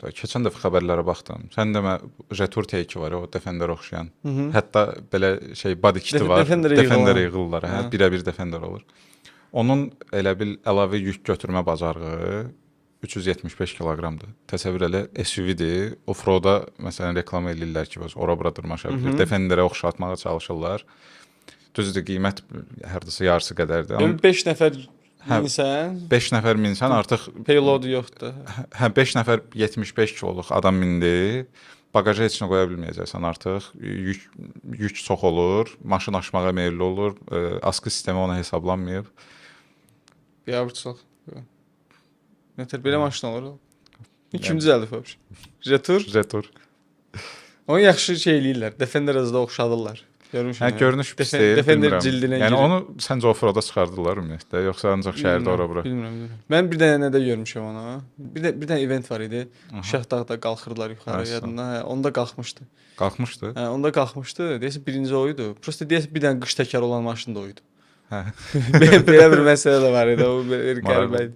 Keçən dəfə xəbərlərə baxdım. Sən demə Jetour T2 var, o Defender oxşayan. Hı -hı. Hətta belə bədi kiti var. Defenderə Defender yığılan. yığırlar, hə, Hə. birə-bir Defender olur. Onun elə bil əlavə yük götürmə bacarığı 375 kiloqramdır. Təsəvvür elə SUV-dir. Offroad-a məsələn reklam eləyirlər ki, ora-bura dırmaşa bilir. Defenderə oxşatmağa çalışırlar. Düzdür, qiymət hərdəsə yarısı qədərdir. Amma 5 nəfər Hə. minsən, 5 nəfər minsən artıq payload yoxdur. hə 5 nəfər 75 kiloluq adam mindi. Baqaja heç nə qoya bilməyəcəksən artıq. Yük çox olur, maşın aşmağa meylli olur. Askı sistemi ona hesablanmayıb. Biabırçılıq. Nətər belə maşın olur? İkinci əlif vəbş. Jetour. Onu yaxşı şey eləyirlər. Defender azda oxşadırlar. Görmüşəm. Hə, görünüş pis deyil, Defender bilmirəm. cildinə Yəni girir. onu səncə offroad-a çıxardılar ümumiyyətlə, yoxsa ancaq şəhərdə ora-bura? Bilmirəm. Mən bir dənə də görmüşəm onu. Bir dənə event var idi. Şahdağda qalxırlar yuxarı Hə, yadında. Hə, onda qalxmışdı. Qalxmışdı. Hə, onda qalxmışdı. Deyəsən birinci o idi. Prosta deyəsən bir dənə qış təkər olan maşın da o idi. Hə. Belə bir məsələ də var idi. O qəribə idi.